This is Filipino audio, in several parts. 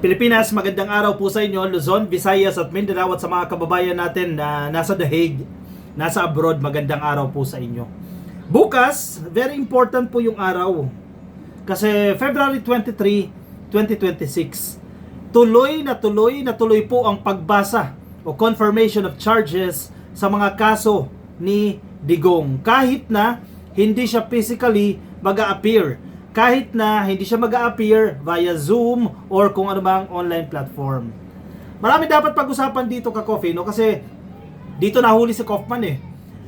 Pilipinas, magandang araw po sa inyo, Luzon, Visayas at Mindanao at sa mga kababayan natin na nasa The Hague, nasa abroad, magandang araw po sa inyo. Bukas, very important po yung araw. Kasi February 23, 2026, tuloy po ang pagbasa o confirmation of charges sa mga kaso ni Digong. Kahit na hindi siya physically mag-a-appear, kahit na hindi siya mag-a-appear via Zoom or kung ano bang online platform. Marami dapat pag-usapan dito ka-Coffee, no? Kasi dito nahuli si Kaufman eh.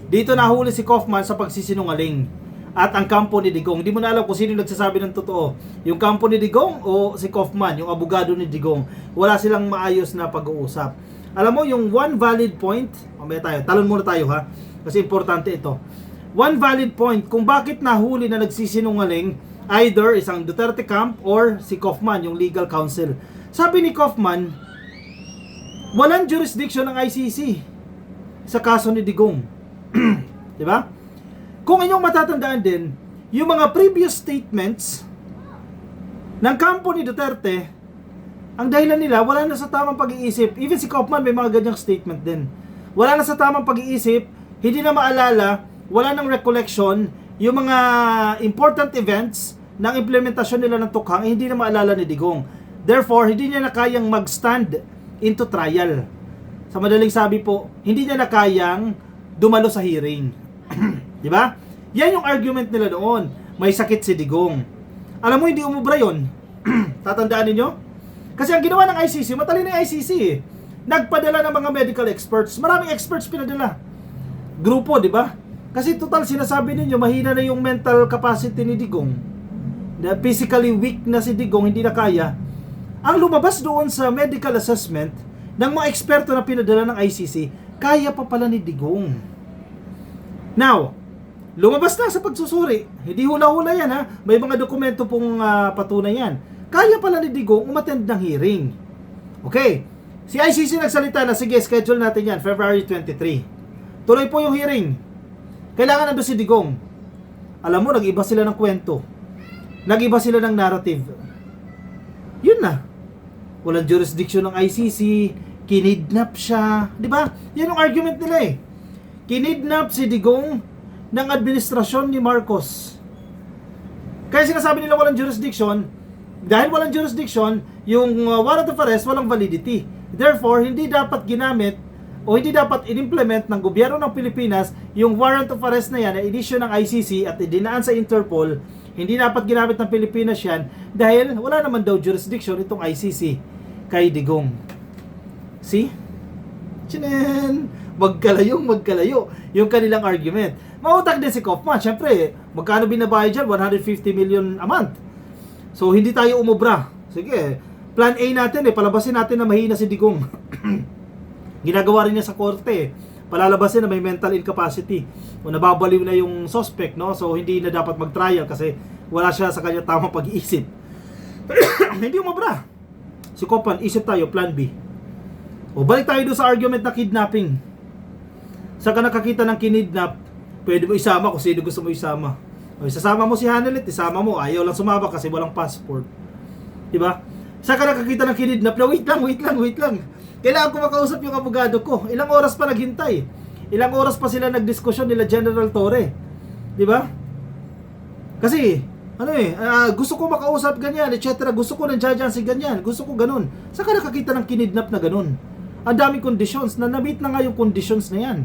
Dito nahuli si Kaufman sa pagsisinungaling. At ang kampo ni Digong, hindi mo na alam kung sino nagsasabi ng totoo. Yung kampo ni Digong o si Kaufman, yung abogado ni Digong. Wala silang maayos na pag-uusap. Alam mo, yung one valid point, mamaya tayo, talon muna tayo ha, kasi importante ito. One valid point kung bakit nahuli na nagsisinungaling either isang Duterte camp or si Kaufman, yung legal counsel. Sabi ni Kaufman, walang jurisdiction ng ICC sa kaso ni Digong. Di ba? Kung inyong matatandaan din, yung mga previous statements ng kampo ni Duterte, ang dahilan nila, wala na sa tamang pag-iisip. Even si Kaufman may mga ganyang statement din. Wala na sa tamang pag-iisip, hindi na maalala, wala nang recollection, yung mga important events ng implementasyon nila ng tukhang, hindi na maalala ni Digong. Therefore, hindi niya na kayang mag-stand into trial. Sa madaling sabi po, hindi niya na kayang dumalo sa hearing. Di ba? Yan yung argument nila doon. May sakit si Digong. Alam mo, hindi umubra yun. Tatandaan ninyo? Kasi ang ginawa ng ICC, matalino yung ICC eh. Nagpadala ng mga medical experts. Maraming experts pinadala. Grupo, di ba? Kasi total sinasabi ninyo, mahina na yung mental capacity ni Digong. Na physically weak na si Digong, hindi na kaya. Ang lumabas doon sa medical assessment ng mga eksperto na pinadala ng ICC, kaya pa pala ni Digong. Now, lumabas na sa pagsusuri. Hindi hula-hula yan ha. May mga dokumento pong patunay yan. Kaya pala ni Digong umattend ng hearing. Okay. Si ICC nagsalita na, sige, schedule natin yan, February 23. Tuloy po yung hearing. Kailangan nandun si Digong. Alam mo, nag-iba sila ng kwento. Nag-iba sila ng narrative. Yun na. Walang jurisdiction ng ICC. Kinidnap siya. Di ba? Yan yung argument nila eh. Kinidnap si Digong ng administrasyon ni Marcos. Kaya sinasabi nila walang jurisdiction. Dahil walang jurisdiction, yung warrant of arrest walang validity. Therefore, hindi dapat ginamit o hindi dapat in-implement ng gobyerno ng Pilipinas yung warrant of arrest na yan na inisyu ng ICC at idinaan sa Interpol. Hindi dapat ginamit ng Pilipinas yan dahil wala naman daw jurisdiction itong ICC kay Digong. See? Chinen! Magkalayo yung kanilang argument. Mautak din si Kaufman. Siyempre, magkano binabayad dyan? 150 million a month. So, hindi tayo umubra. Sige, plan A natin palabasin natin na mahina si Digong. Ginagawa rin niya sa korte. Palalabasin na may mental incapacity o nababaliw na yung suspect, no? So hindi na dapat mag-trial kasi wala siya sa kanya tamang pag-iisip. Hindi umabra. Si Kaufman, isip tayo, plan B. O balik tayo doon sa argument na kidnapping. Sa ka nakakita ng kinidnap, pwede mo isama kung sino gusto mo isama. O isasama mo si Hanelit, isama mo, ayaw lang sumama kasi walang passport. Diba? Sa ka nakakita ng kinidnap, na wait lang. Kailangan ko makausap yung abogado ko. Ilang oras pa naghintay. Ilang oras pa sila nagdiskusyon nila General Torre. Di ba? Kasi, gusto ko makausap ganyan, etc. Gusto ko nandiyan si ganyan. Gusto ko ganun. Saka nakakita ng kinidnap na ganun. Ang daming conditions. Na-meet na nga yung conditions na yan.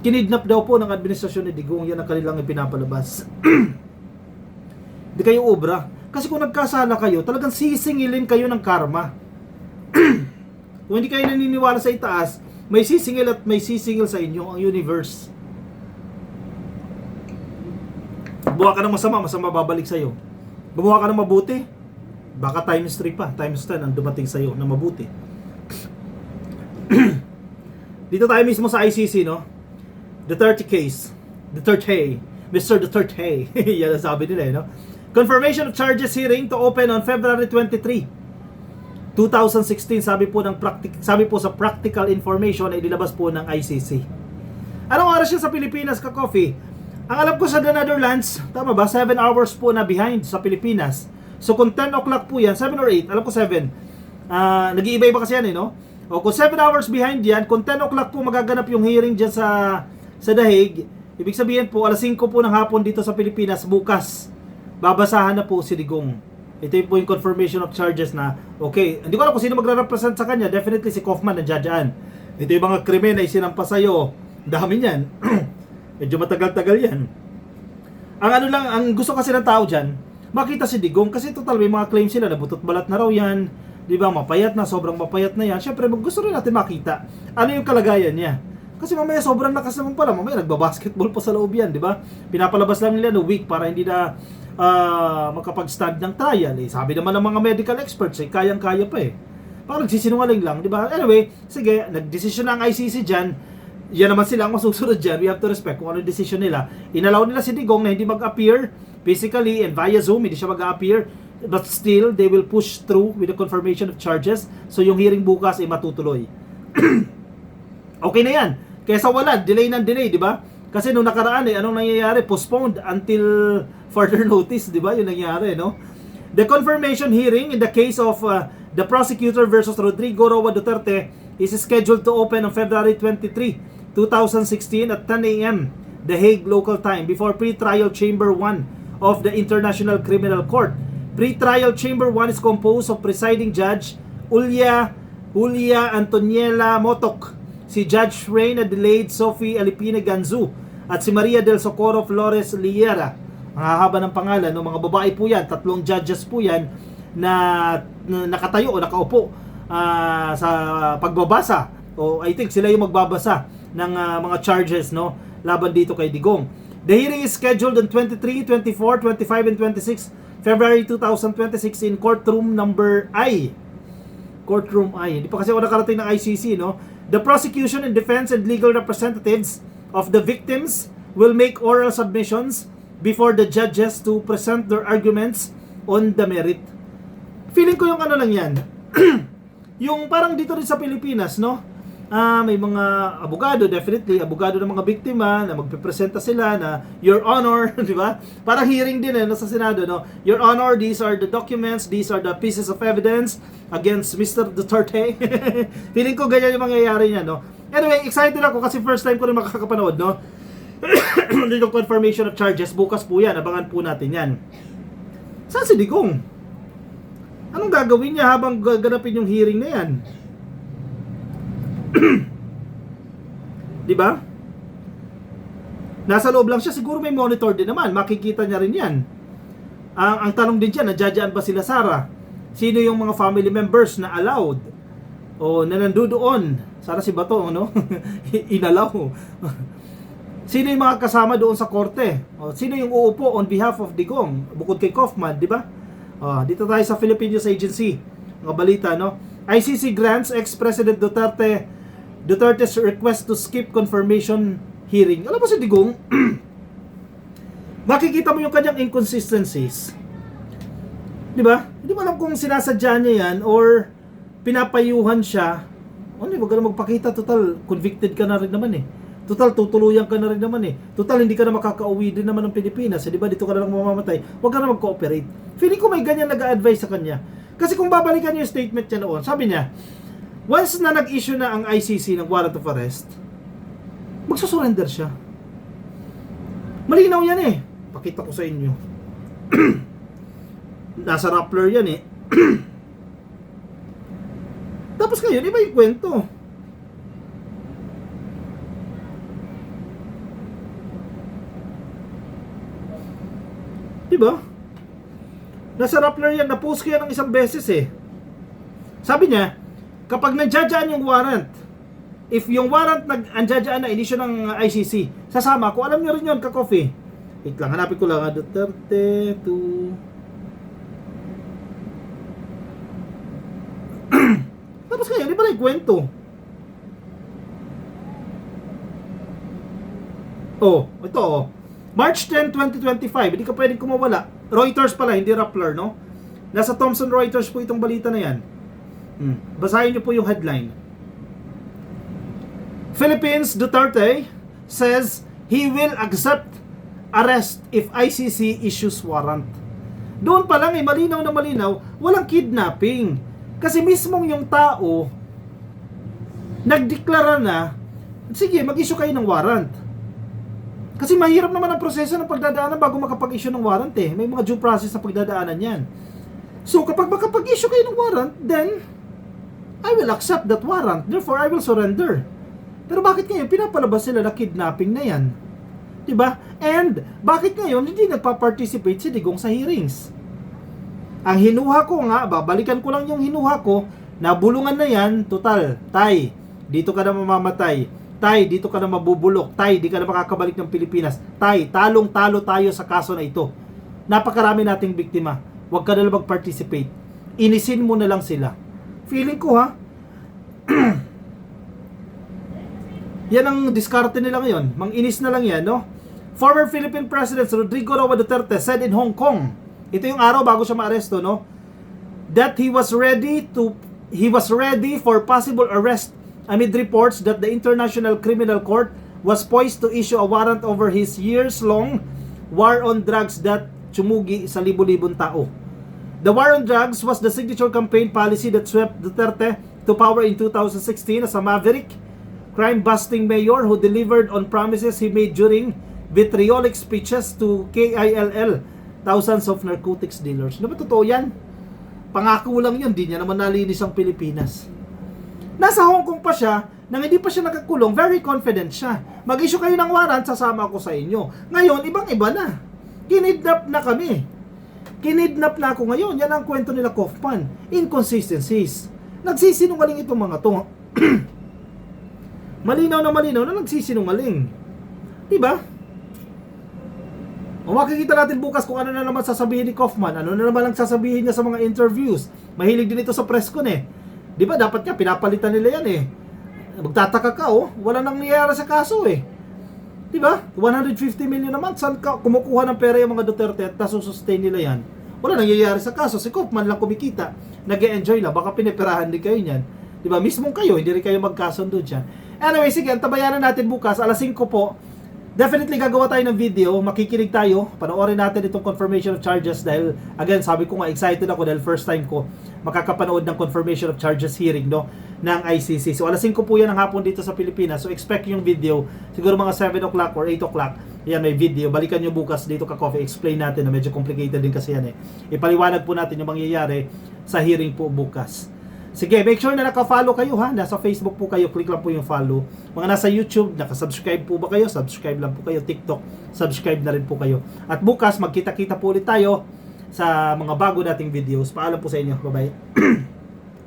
Kinidnap daw po ng administrasyon ni Digong. Yan ang kanilang ipinapalabas. Hindi kayo obra. Kasi kung nagkasala kayo, talagang sisingilin kayo ng karma. Kung hindi kayo naniniwala sa itaas, may sisingil at may sisingil sa inyo ang universe. Buha ka ng masama babalik sa'yo. Gumawa ka ng mabuti, baka times 3 pa, times 10 ang dumating sa'yo na mabuti. Dito tayo mismo sa ICC, no? Duterte case. Duterte. Mr. Duterte. Yan ang sabi nila, no? Confirmation of charges hearing to open on February 23. 2016, sabi po sa practical information ay dilabas po ng ICC. Anong oras siya sa Pilipinas, ka-Coffee? Ang alam ko sa the Netherlands, tama ba? 7 hours po na behind sa Pilipinas. So kung 10 o'clock po yan, 7 or 8, alam ko 7. Nag-iiba-iba kasi yan no? O kung 7 hours behind yan, kung 10 o'clock po magaganap yung hearing dyan sa The Hague, ibig sabihin po, alas 5 po ng hapon dito sa Pilipinas, bukas, babasahan na po si Digong. Ito yung po yung confirmation of charges na, okay, hindi ko alam kung sino magre-represent sa kanya, definitely si Kaufman nandiyan. Ito yung mga krimen na isinampa sa'yo, dami niyan. Medyo matagal-tagal yan. Ang gusto kasi ng tao dyan, makita si Digong, kasi total may mga claims sila, nabutot balat na raw yan, di ba, mapayat na, sobrang mapayat na yan. Syempre, gusto rin natin makita ano yung kalagayan niya. Kasi mamaya sobrang lakas naman pala, mamaya nagbabasketball pa sa loob yan, di ba? Pinapalabas lang nila no week para hindi na makapag-stand ng trial. Sabi naman ng mga medical experts, kayang-kaya pa Parang nagsisinungaling lang, di ba? Anyway, sige, nagdesisyon na ang ICC dyan. Yan naman sila ang masusunod dyan. We have to respect kung ano yung decision nila. Inalaw nila si Digong na hindi mag-appear physically and via Zoom, hindi siya mag-appear. But still, they will push through with the confirmation of charges. So yung hearing bukas ay matutuloy. Okay na yan. Kesa wala, delay ng delay, di ba? Kasi nung nakaraan anong nangyayari? Postponed until further notice, di ba? Yung nangyayari, no? The confirmation hearing in the case of the prosecutor versus Rodrigo Roa Duterte is scheduled to open on February 23, 2016 at 10 a.m. The Hague local time before pre-trial chamber 1 of the International Criminal Court. Pre-trial chamber 1 is composed of presiding judge Julia Antoniela Motok, si Judge Reina Adelaide Sophie Alipine Ganzu, at si Maria del Socorro Flores Liera. Ang hahaba ng pangalan, no? Mga babae po yan, 3 judges po yan na nakatayo o nakaupo sa pagbabasa. O I think sila yung magbabasa ng mga charges, no, laban dito kay Digong. The hearing is scheduled on 23, 24, 25, and 26 February 2026 in courtroom number I. Courtroom I. Hindi pa kasi ako nakarating ng ICC, no? The prosecution and defense and legal representatives of the victims will make oral submissions before the judges to present their arguments on the merit. Feeling ko yung ano lang yan. Yung parang dito rin sa Pilipinas, no? May mga abogado, definitely, abogado ng mga biktima na magpipresenta sila na, Your Honor, di ba? Parang hearing din sa Senado, no? Your Honor, these are the documents, these are the pieces of evidence against Mr. Duterte. Feeling ko ganyan yung mangyayari niya, no? Anyway, excited ako kasi first time ko rin makakapanood, no? Yung confirmation of charges, bukas po yan, abangan po natin yan. Saan si Digong? Anong gagawin niya habang gaganapin yung hearing na yan? Di ba? Nasa loob lang siya, siguro may monitor din naman, makikita niya rin yan. Ang tanong din dyan, nadyadyaan ba sila Sara? Sino yung mga family members na allowed? O na nandoon? Sana si Bato, no? Inalaw. Sino yung mga kasama doon sa korte? O, sino yung uupo on behalf of Digong? Bukod kay Kaufman, di ba? Dito tayo sa Philippine News Agency. Mga balita, no? ICC grants ex-President Duterte's request to skip confirmation hearing. Alam mo si Digong, makikita mo yung kanyang inconsistencies. Di ba? Hindi mo alam kung sinasadya niya yan or pinapayuhan siya. Ano, wag ka na magpakita. Total, convicted ka na rin naman Total, tutuluyan ka na rin naman Total, hindi ka na makakauwi din naman ng Pilipinas. Di ba? Dito ka na lang mamamatay. Wag ka na mag-cooperate. Feeling ko may ganyan nag-a-advise sa kanya. Kasi kung babalikan niyo yung statement niya noon, sabi niya, once na nag-issue na ang ICC ng warrant of arrest, magsusurrender siya. Malinaw yan Pakita ko sa inyo. Nasa Rappler yan Tapos ngayon, iba yung kwento. Diba? Nasa Rappler yan, na-post ko yan ng isang beses Sabi niya, kapag nandiyadyaan yung warrant, if yung warrant nandiyadyaan na inisyo ng ICC, sasama ko, alam niyo rin yun, ka-coffee. Wait lang, hanapin ko lang, Duterte to... Tapos ngayon, di ba na yung kwento? Ito March 10, 2025, hindi ka pwedeng kumawala. Reuters pala, hindi Rappler, no? Nasa Thomson Reuters po itong balita na yan. Basahin niyo po yung headline. Philippines Duterte says he will accept arrest if ICC issues warrant. Doon pa lang malinaw na malinaw, walang kidnapping. Kasi mismong yung tao, nagdeklara na, sige, mag-issue kayo ng warrant. Kasi mahirap naman ang proseso ng pagdadaanan bago makapag-issue ng warrant eh. May mga due process na pagdadaanan yan. So kapag makapag-issue kayo ng warrant, then I will accept that warrant. Therefore, I will surrender. Pero bakit ngayon pinapalabas sila na kidnapping na yan? Diba? And bakit ngayon hindi nagpa-participate si Digong sa hearings? Ang hinuha ko nga, babalikan ko lang yung hinuha ko, nabulungan na yan, total, tay, dito ka na mamamatay. Tay, dito ka na mabubulok. Tay, di ka na makakabalik ng Pilipinas. Tay, talong-talo tayo sa kaso na ito. Napakarami nating biktima. Huwag ka na lang mag-participate. Inisin mo na lang sila. Feeling ko ha, yan ang diskarte nila ngayon. Mang-inis na lang yan, no? Former Philippine President Rodrigo Roa Duterte said in Hong Kong, ito yung araw bago siya maaresto, no? That he was ready for possible arrest amid reports that the International Criminal Court was poised to issue a warrant over his years-long war on drugs that tsumugi sa libo-libong tao. The war on drugs was the signature campaign policy that swept Duterte to power in 2016 as a maverick, crime-busting mayor who delivered on promises he made during vitriolic speeches to KILL, thousands of narcotics dealers. Ano ba totoo yan? Pangako lang yun, di niya naman nalinis ang Pilipinas. Nasa Hong Kong pa siya, nang hindi pa siya nakakulong, very confident siya. Mag-issue kayo ng warrant, sasama ako sa inyo. Ngayon, ibang-iba na. Kinidnap na kami. Kinidnap na ako ngayon. Yan ang kwento nila Kaufman. Inconsistencies. Nagsisinungaling itong mga to. Malinaw na nagsisinungaling. Diba? O makikita natin bukas kung ano na naman sasabihin ni Kaufman. Ano na naman ang sasabihin niya sa mga interviews. Mahilig din ito sa press con eh. Di ba dapat nga pinapalitan nila yan eh. Magtataka ka oh, wala nang nangyayari sa kaso eh. Di ba? 150 million naman, saan ka kumukuha ng pera yung mga Duterte at nasusustain nila yan? Wala nangyayari sa kaso, si Kaufman lang kumikita. Nag-e-enjoy lang, baka piniperahan din kayo yan. Di ba? Mismong kayo, hindi rin kayo magkasundo dyan. Anyway, sige, tabayanan natin bukas, alas 5 po. Definitely gagawa tayo ng video, makikinig tayo, panoorin natin itong confirmation of charges dahil, again, sabi ko nga, excited ako dahil first time ko makakapanood ng confirmation of charges hearing, no, ng ICC. So, alas 5 po yan ang hapon dito sa Pilipinas. So, expect yung video, siguro mga 7 o'clock or 8 o'clock, yan may video. Balikan nyo bukas dito ka coffee, explain natin na medyo complicated din kasi yan eh. Ipaliwanag po natin yung mangyayari sa hearing po bukas. Sige, make sure na naka-follow kayo ha. Nasa Facebook po kayo, click lang po yung follow. Mga nasa YouTube, naka-subscribe po ba kayo? Subscribe lang po kayo. TikTok, subscribe na rin po kayo. At bukas, magkita-kita po ulit tayo sa mga bago nating videos. Paalam po sa inyo. Bye-bye.